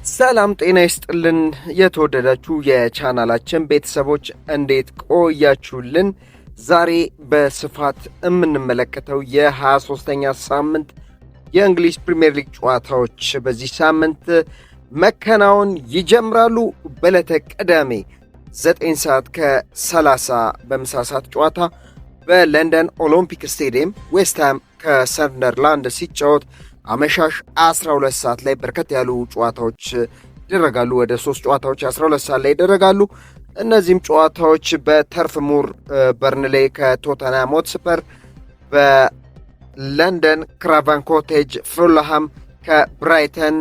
ሰላም ጤና ይስጥልን የተወደዳችሁ የቻናላችን ቤተሰቦች እንዴት ቆያችሁልን? ዛሬ በስፋት የምንመለከተው የ23ኛ ሳምንት የእንግሊዝ ፕሪሚየር ሊግ ጨዋታዎች በዚህ ሳምንት መከናወን ይጀምራሉ። በዕለተ ቅዳሜ 9 ሰዓት ከ30 በምሳ ሰዓት ጨዋታ በለንደን ኦሎምፒክ ስቴዲየም ዌስትሃም ከሰንደርላንድ ሲጫወት አመሻሽ 12 ሰዓት ላይ በርከት ያሉ ጨዋታዎች ይደረጋሉ። ወደ 3 ጨዋታዎች 12 ሰዓት ላይ ይደረጋሉ። እነዚህም ጨዋታዎች በተርፍ ሙር በርንሌ ከቶተንሃም ሆትስፐር፣ በለንደን ክራቫን ኮቴጅ ፉልሃም ከብራይተን፣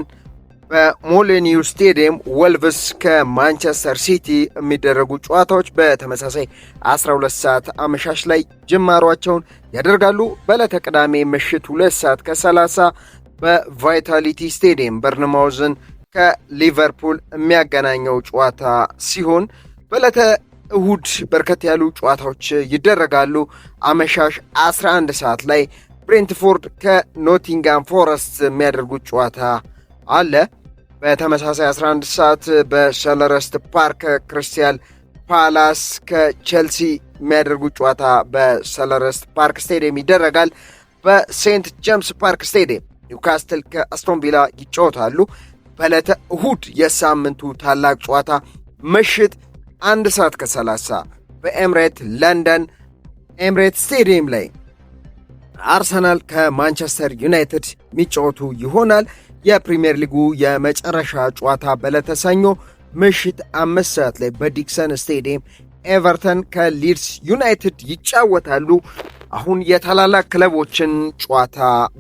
በሞሊኒው ስቴዲየም ወልቭስ ከማንቸስተር ሲቲ የሚደረጉ ጨዋታዎች በተመሳሳይ 12 ሰዓት አመሻሽ ላይ ጅማሯቸውን ያደርጋሉ። በዕለተ ቅዳሜ ምሽት 2 ሰዓት ከ30 በቫይታሊቲ ስቴዲየም በርንማውዝን ከሊቨርፑል የሚያገናኘው ጨዋታ ሲሆን በዕለተ እሁድ በርከት ያሉ ጨዋታዎች ይደረጋሉ። አመሻሽ 11 ሰዓት ላይ ብሬንትፎርድ ከኖቲንጋም ፎረስት የሚያደርጉት ጨዋታ አለ። በተመሳሳይ 11 ሰዓት በሰለረስት ፓርክ ክሪስታል ፓላስ ከቼልሲ የሚያደርጉት ጨዋታ በሰለረስት ፓርክ ስቴዲየም ይደረጋል። በሴንት ጄምስ ፓርክ ስቴዲየም ኒውካስትል ከአስቶን ቪላ ይጫወታሉ። በዕለተ እሁድ የሳምንቱ ታላቅ ጨዋታ ምሽት 1 ሰዓት ከ30 በኤምሬት ለንደን ኤምሬት ስቴዲየም ላይ አርሰናል ከማንቸስተር ዩናይትድ የሚጫወቱ ይሆናል። የፕሪሚየር ሊጉ የመጨረሻ ጨዋታ በዕለተ ሰኞ ምሽት 5 ሰዓት ላይ በዲክሰን ስቴዲየም ኤቨርተን ከሊድስ ዩናይትድ ይጫወታሉ። አሁን የታላላቅ ክለቦችን ጨዋታ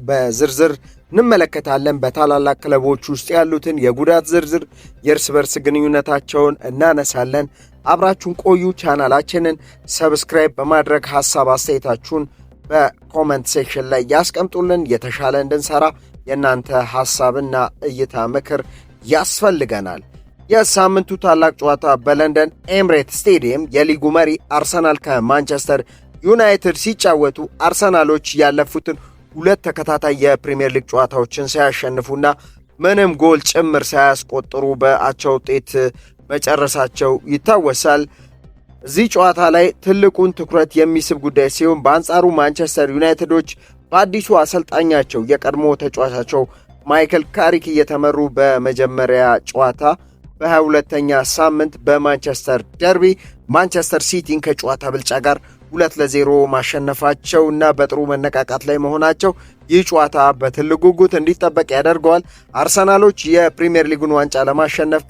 በዝርዝር እንመለከታለን። በታላላቅ ክለቦች ውስጥ ያሉትን የጉዳት ዝርዝር፣ የእርስ በርስ ግንኙነታቸውን እናነሳለን። አብራችሁን ቆዩ። ቻናላችንን ሰብስክራይብ በማድረግ ሀሳብ አስተያየታችሁን በኮመንት ሴክሽን ላይ ያስቀምጡልን። የተሻለ እንድንሰራ የእናንተ ሀሳብና እይታ ምክር ያስፈልገናል። የሳምንቱ ታላቅ ጨዋታ በለንደን ኤምሬት ስቴዲየም የሊጉ መሪ አርሰናል ከማንቸስተር ዩናይትድ ሲጫወቱ አርሰናሎች ያለፉትን 2 ተከታታይ የፕሪሚየር ሊግ ጨዋታዎችን ሳያሸንፉና ምንም ጎል ጭምር ሳያስቆጥሩ በአቻ ውጤት መጨረሳቸው ይታወሳል። እዚህ ጨዋታ ላይ ትልቁን ትኩረት የሚስብ ጉዳይ ሲሆን በአንጻሩ ማንቸስተር ዩናይትዶች በአዲሱ አሰልጣኛቸው የቀድሞ ተጫዋቻቸው ማይክል ካሪክ እየተመሩ በመጀመሪያ ጨዋታ በ22ኛ ሳምንት በማንቸስተር ደርቢ ማንቸስተር ሲቲን ከጨዋታ ብልጫ ጋር 2-0 ማሸነፋቸው እና በጥሩ መነቃቃት ላይ መሆናቸው ይህ ጨዋታ በትልቅ ጉጉት እንዲጠበቅ ያደርገዋል። አርሰናሎች የፕሪሚየር ሊጉን ዋንጫ ለማሸነፍ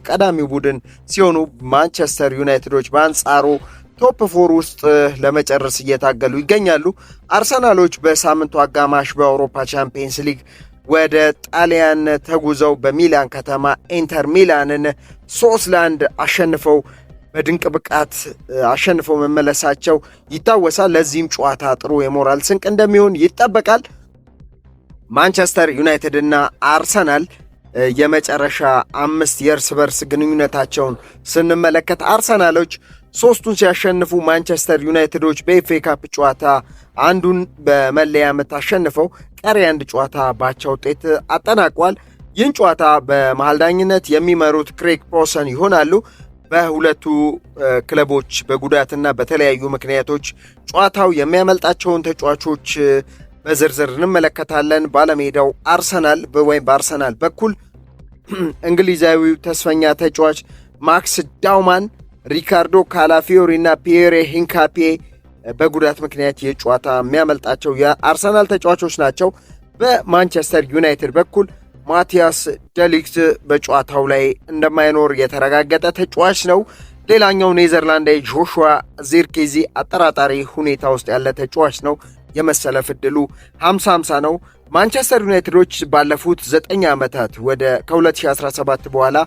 ቀዳሚው ቡድን ሲሆኑ ማንቸስተር ዩናይትዶች በአንጻሩ ቶፕ 4 ውስጥ ለመጨረስ እየታገሉ ይገኛሉ። አርሰናሎች በሳምንቱ አጋማሽ በአውሮፓ ቻምፒየንስ ሊግ ወደ ጣሊያን ተጉዘው በሚላን ከተማ ኢንተር ሚላንን 3-1 አሸንፈው በድንቅ ብቃት አሸንፈው መመለሳቸው ይታወሳል። ለዚህም ጨዋታ ጥሩ የሞራል ስንቅ እንደሚሆን ይጠበቃል። ማንቸስተር ዩናይትድ እና አርሰናል የመጨረሻ 5 የእርስ በርስ ግንኙነታቸውን ስንመለከት አርሰናሎች 3ቱን ሲያሸንፉ ማንቸስተር ዩናይትዶች በኤፍኤ ካፕ ጨዋታ አንዱን በመለያ ምት አሸንፈው ቀሪ 1 ጨዋታ ባቻ ውጤት አጠናቋል። ይህን ጨዋታ በመሃል ዳኝነት የሚመሩት ክሬግ ፖሰን ይሆናሉ። በሁለቱ ክለቦች በጉዳትና በተለያዩ ምክንያቶች ጨዋታው የሚያመልጣቸውን ተጫዋቾች በዝርዝር እንመለከታለን። ባለሜዳው አርሰናል ወይም በአርሰናል በኩል እንግሊዛዊው ተስፈኛ ተጫዋች ማክስ ዳውማን፣ ሪካርዶ ካላፊዮሪ እና ፒየሬ ሂንካፔ በጉዳት ምክንያት የጨዋታ የሚያመልጣቸው የአርሰናል ተጫዋቾች ናቸው። በማንቸስተር ዩናይትድ በኩል ማቲያስ ደሊክት በጨዋታው ላይ እንደማይኖር የተረጋገጠ ተጫዋች ነው። ሌላኛው ኔዘርላንዳዊ ጆሹዋ ዚርክዚ አጠራጣሪ ሁኔታ ውስጥ ያለ ተጫዋች ነው። የመሰለፍ ዕድሉ 50-50 ነው። ማንቸስተር ዩናይትዶች ባለፉት 9 ዓመታት ከ2017 በኋላ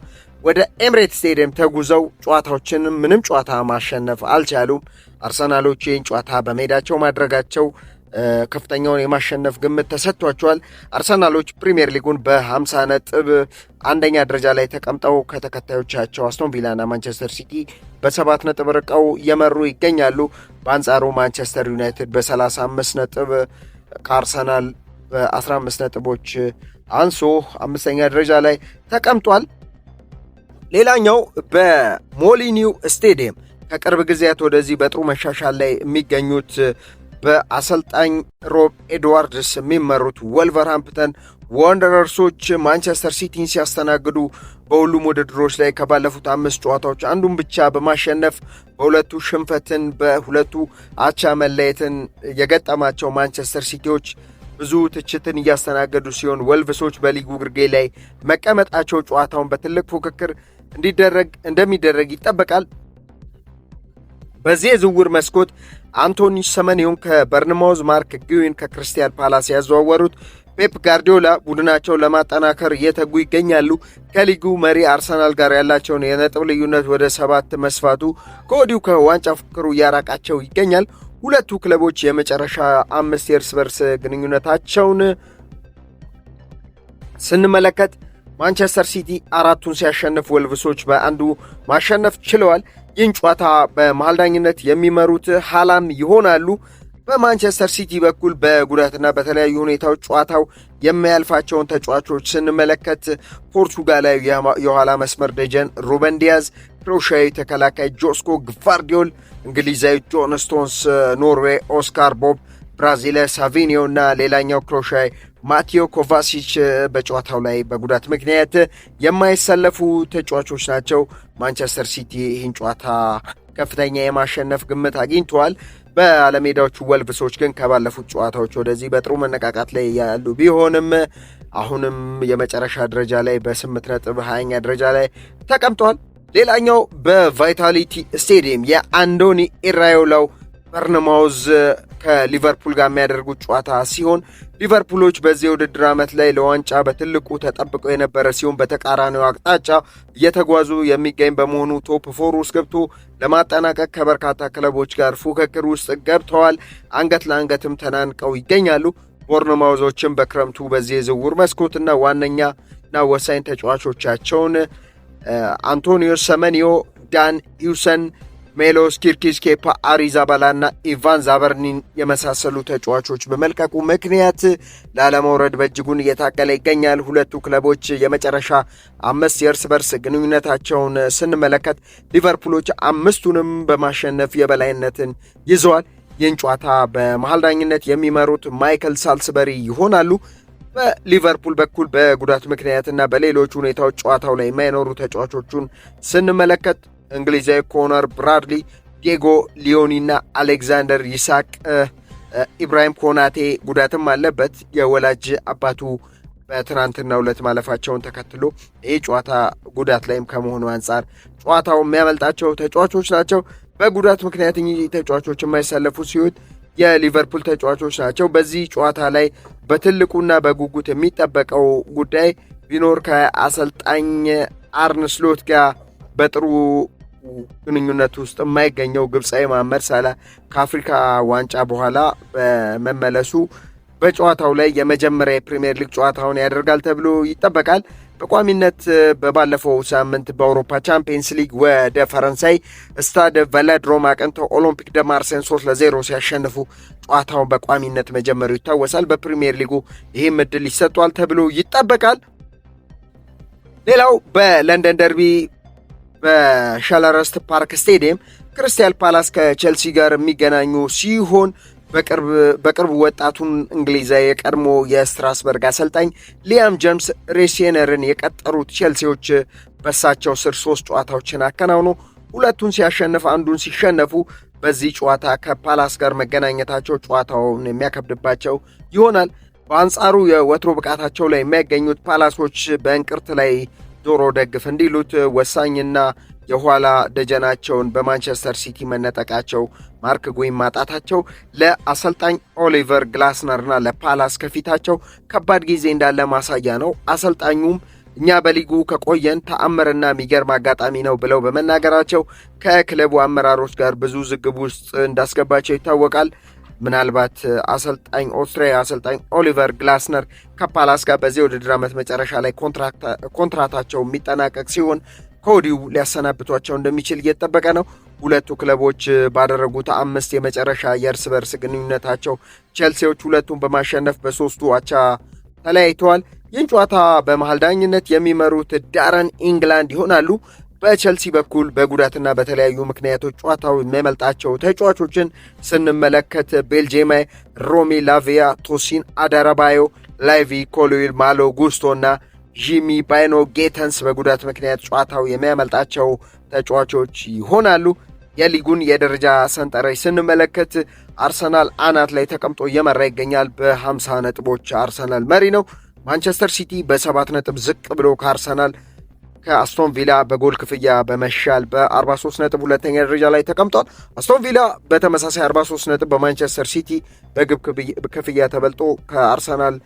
ወደ ኤምሬት ስቴዲየም ተጉዘው ጨዋታዎችን ምንም ጨዋታ ማሸነፍ አልቻሉም። አርሰናሎች ይህን ጨዋታ በሜዳቸው ማድረጋቸው ከፍተኛውን የማሸነፍ ግምት ተሰጥቷቸዋል። አርሰናሎች ፕሪሚየር ሊጉን በ50 ነጥብ አንደኛ ደረጃ ላይ ተቀምጠው ከተከታዮቻቸው አስቶን ቪላና ማንቸስተር ሲቲ በ7 ነጥብ ርቀው እየመሩ ይገኛሉ። በአንጻሩ ማንቸስተር ዩናይትድ በ35 ነጥብ ከአርሰናል በ15 ነጥቦች አንሶ 5ኛ ደረጃ ላይ ተቀምጧል። ሌላኛው በሞሊኒው ስቴዲየም ከቅርብ ጊዜያት ወደዚህ በጥሩ መሻሻል ላይ የሚገኙት በአሰልጣኝ ሮብ ኤድዋርድስ የሚመሩት ወልቨርሃምፕተን ዋንደረርሶች ማንቸስተር ሲቲን ሲያስተናግዱ በሁሉም ውድድሮች ላይ ከባለፉት 5 ጨዋታዎች አንዱን ብቻ በማሸነፍ በሁለቱ ሽንፈትን በሁለቱ አቻ መለየትን የገጠማቸው ማንቸስተር ሲቲዎች ብዙ ትችትን እያስተናገዱ ሲሆን ወልቭሶች በሊጉ ግርጌ ላይ መቀመጣቸው ጨዋታውን በትልቅ ፉክክር እንደሚደረግ ይጠበቃል። በዚህ የዝውውር መስኮት አንቶኒ ሰመኒዮን ከበርንማውዝ፣ ማርክ ጉዊን ከክሪስታል ፓላስ ያዘዋወሩት ፔፕ ጋርዲዮላ ቡድናቸውን ለማጠናከር እየተጉ ይገኛሉ። ከሊጉ መሪ አርሰናል ጋር ያላቸውን የነጥብ ልዩነት ወደ 7 መስፋቱ ከወዲሁ ከዋንጫ ፉክክሩ እያራቃቸው ይገኛል። ሁለቱ ክለቦች የመጨረሻ 5 የእርስ በርስ ግንኙነታቸውን ስንመለከት ማንቸስተር ሲቲ 4ቱን ሲያሸንፍ ወልቭሶች በአንዱ ማሸነፍ ችለዋል። ይህን ጨዋታ በመሃል ዳኝነት የሚመሩት ሃላም ይሆናሉ። በማንቸስተር ሲቲ በኩል በጉዳትና በተለያዩ ሁኔታዎች ጨዋታው የሚያልፋቸውን ተጫዋቾች ስንመለከት ፖርቱጋላዊ የኋላ መስመር ደጀን ሩበን ዲያዝ፣ ክሮሻዊ ተከላካይ ጆስኮ ግቫርዲዮል፣ እንግሊዛዊ ጆን ስቶንስ፣ ኖርዌይ ኦስካር ቦብ፣ ብራዚላዊ ሳቪኒዮ እና ሌላኛው ክሮሻዊ ማቴዮ ኮቫሲች በጨዋታው ላይ በጉዳት ምክንያት የማይሰለፉ ተጫዋቾች ናቸው። ማንቸስተር ሲቲ ይህን ጨዋታ ከፍተኛ የማሸነፍ ግምት አግኝተዋል። በአለሜዳዎቹ ወልቭሶች ግን ከባለፉት ጨዋታዎች ወደዚህ በጥሩ መነቃቃት ላይ ያሉ ቢሆንም አሁንም የመጨረሻ ደረጃ ላይ በ8 ነጥብ 20ኛ ደረጃ ላይ ተቀምጧል። ሌላኛው በቫይታሊቲ ስቴዲየም የአንዶኒ ኢራዮላው በርንማውዝ ከሊቨርፑል ጋር የሚያደርጉት ጨዋታ ሲሆን ሊቨርፑሎች በዚህ ውድድር ዓመት ላይ ለዋንጫ በትልቁ ተጠብቀው የነበረ ሲሆን በተቃራኒው አቅጣጫ እየተጓዙ የሚገኝ በመሆኑ ቶፕ 4 ውስጥ ገብቶ ለማጠናቀቅ ከበርካታ ክለቦች ጋር ፉክክር ውስጥ ገብተዋል። አንገት ለአንገትም ተናንቀው ይገኛሉ። ቦርንማውዞችም በክረምቱ በዚህ የዝውውር መስኮትና ዋነኛና ወሳኝ ተጫዋቾቻቸውን አንቶኒዮ ሰመኒዮ፣ ዳን ሂውሰን፣ ሜሎስ ኪርኪዝ፣ ኬፓ አሪዛባላና ኢቫን ዛበርኒን የመሳሰሉ ተጫዋቾች በመልቀቁ ምክንያት ላለመውረድ በእጅጉን እየታገለ ይገኛል። ሁለቱ ክለቦች የመጨረሻ 5 የእርስ በርስ ግንኙነታቸውን ስንመለከት ሊቨርፑሎች 5ቱንም በማሸነፍ የበላይነትን ይዘዋል። ይህን ጨዋታ በመሃል ዳኝነት የሚመሩት ማይክል ሳልስበሪ ይሆናሉ። በሊቨርፑል በኩል በጉዳት ምክንያትና በሌሎች ሁኔታዎች ጨዋታው ላይ የማይኖሩ ተጫዋቾቹን ስንመለከት እንግሊዛዊ ኮነር ብራድሊ፣ ዲየጎ ሊዮኒና አሌክዛንደር ይሳቅ፣ ኢብራሂም ኮናቴ ጉዳትም አለበት። የወላጅ አባቱ በትናንትናው ዕለት ማለፋቸውን ተከትሎ ይህ ጨዋታ ጉዳት ላይም ከመሆኑ አንጻር ጨዋታው የሚያመልጣቸው ተጫዋቾች ናቸው። በጉዳት ምክንያት እኚህ ተጫዋቾች የማይሰለፉ ሲሆን የሊቨርፑል ተጫዋቾች ናቸው። በዚህ ጨዋታ ላይ በትልቁና በጉጉት የሚጠበቀው ጉዳይ ቢኖር ከአሰልጣኝ አርነ ስሎት ጋር በጥሩ ግንኙነት ውስጥ የማይገኘው ግብፃዊ መሐመድ ሳላህ ከአፍሪካ ዋንጫ በኋላ በመመለሱ በጨዋታው ላይ የመጀመሪያ የፕሪሚየር ሊግ ጨዋታውን ያደርጋል ተብሎ ይጠበቃል። በቋሚነት በባለፈው ሳምንት በአውሮፓ ቻምፒየንስ ሊግ ወደ ፈረንሳይ ስታድ ቬሎድሮም አቅንተው ኦሎምፒክ ደ ማርሴይን 3-0 ሲያሸንፉ ጨዋታውን በቋሚነት መጀመሩ ይታወሳል። በፕሪሚየር ሊጉ ይህም እድል ይሰጧል ተብሎ ይጠበቃል። ሌላው በለንደን ደርቢ በሸለረስት ፓርክ ስቴዲየም ክሪስታል ፓላስ ከቼልሲ ጋር የሚገናኙ ሲሆን በቅርቡ ወጣቱን እንግሊዛዊ የቀድሞ የስትራስበርግ አሰልጣኝ ሊያም ጄምስ ሬሲነርን የቀጠሩት ቼልሲዎች በሳቸው ስር 3 ጨዋታዎችን አከናውኖ 2ቱን ሲያሸንፍ አንዱን ሲሸነፉ በዚህ ጨዋታ ከፓላስ ጋር መገናኘታቸው ጨዋታውን የሚያከብድባቸው ይሆናል። በአንጻሩ የወትሮ ብቃታቸው ላይ የሚያገኙት ፓላሶች በእንቅርት ላይ ዶሮ ደግፍ እንዲሉት ወሳኝና የኋላ ደጀናቸውን በማንቸስተር ሲቲ መነጠቃቸው፣ ማርክ ጉዊን ማጣታቸው ለአሰልጣኝ ኦሊቨር ግላስነርና ለፓላስ ከፊታቸው ከባድ ጊዜ እንዳለ ማሳያ ነው። አሰልጣኙም እኛ በሊጉ ከቆየን ተአምርና የሚገርም አጋጣሚ ነው ብለው በመናገራቸው ከክለቡ አመራሮች ጋር ብዙ ዝግብ ውስጥ እንዳስገባቸው ይታወቃል። ምናልባት ኦስትሪያ አሰልጣኝ ኦሊቨር ግላስነር ከፓላስ ጋር በዚህ ውድድር ዓመት መጨረሻ ላይ ኮንትራታቸው የሚጠናቀቅ ሲሆን ከወዲሁ ሊያሰናብቷቸው እንደሚችል እየተጠበቀ ነው። ሁለቱ ክለቦች ባደረጉት 5 የመጨረሻ የእርስ በርስ ግንኙነታቸው ቼልሲዎች 2ቱን በማሸነፍ በ3ቱ አቻ ተለያይተዋል። ይህን ጨዋታ በመሃል ዳኝነት የሚመሩት ዳረን ኢንግላንድ ይሆናሉ። በቸልሲ በኩል በጉዳትና በተለያዩ ምክንያቶች ጨዋታው የሚያመልጣቸው ተጫዋቾችን ስንመለከት ቤልጂየማዊ ሮሚ ላቪያ፣ ቶሲን አዳራባዮ፣ ላይቪ ኮሎዊል፣ ማሎ ጉስቶ እና ጂሚ ባይኖ ጌተንስ በጉዳት ምክንያት ጨዋታው የሚያመልጣቸው ተጫዋቾች ይሆናሉ። የሊጉን የደረጃ ሰንጠረዥ ስንመለከት አርሰናል አናት ላይ ተቀምጦ እየመራ ይገኛል። በ50 ነጥቦች አርሰናል መሪ ነው። ማንቸስተር ሲቲ በ7 ነጥብ ዝቅ ብሎ ከአስቶን ቪላ በጎል ክፍያ በመሻል በ43 ነጥብ ሁለተኛ ደረጃ ላይ ተቀምጧል። አስቶን ቪላ በተመሳሳይ 43 ነጥብ በማንቸስተር ሲቲ በግብ ክፍያ ተበልጦ ከአርሰናል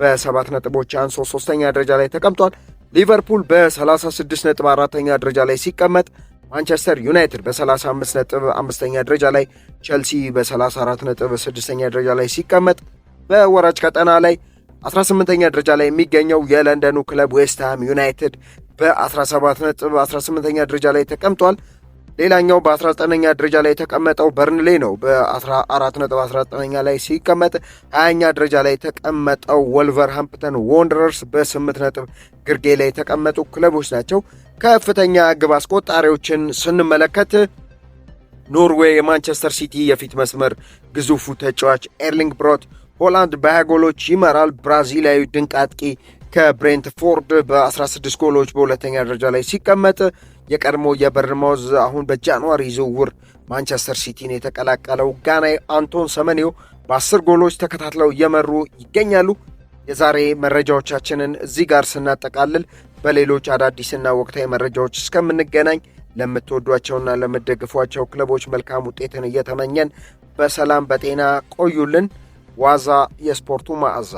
በ7 ነጥቦች አንሶ ሶስተኛ ደረጃ ላይ ተቀምጧል። ሊቨርፑል በ36 ነጥብ አራተኛ ደረጃ ላይ ሲቀመጥ፣ ማንቸስተር ዩናይትድ በ35 ነጥብ አምስተኛ ደረጃ ላይ፣ ቸልሲ በ34 ነጥብ ስድስተኛ ደረጃ ላይ ሲቀመጥ፣ በወራጅ ቀጠና ላይ 18ኛ ደረጃ ላይ የሚገኘው የለንደኑ ክለብ ዌስትሃም ዩናይትድ በ17 ነጥብ 18ኛ ደረጃ ላይ ተቀምጧል። ሌላኛው በ19ኛ ደረጃ ላይ የተቀመጠው በርንሌ ነው። በ14 ነጥብ 19ኛ ላይ ሲቀመጥ 20ኛ ደረጃ ላይ የተቀመጠው ወልቨርሃምፕተን ወንደረርስ በ8 ነጥብ ግርጌ ላይ የተቀመጡ ክለቦች ናቸው። ከፍተኛ ግብ አስቆጣሪዎችን ስንመለከት ኖርዌይ የማንቸስተር ሲቲ የፊት መስመር ግዙፉ ተጫዋች ኤርሊንግ ብሮት ሆላንድ በ20 ጎሎች ይመራል። ብራዚላዊ ድንቅ አጥቂ ከብሬንትፎርድ በ16 ጎሎች በሁለተኛ ደረጃ ላይ ሲቀመጥ፣ የቀድሞ የበርንማውዝ አሁን በጃንዋሪ ዝውውር ማንቸስተር ሲቲን የተቀላቀለው ጋናዊ አንቶን ሰመኒዮ በ10 ጎሎች ተከታትለው እየመሩ ይገኛሉ። የዛሬ መረጃዎቻችንን እዚህ ጋር ስናጠቃልል በሌሎች አዳዲስና ወቅታዊ መረጃዎች እስከምንገናኝ ለምትወዷቸውና ለምትደግፏቸው ክለቦች መልካም ውጤትን እየተመኘን በሰላም በጤና ቆዩልን። ዋዛ የስፖርቱ ማዕዛ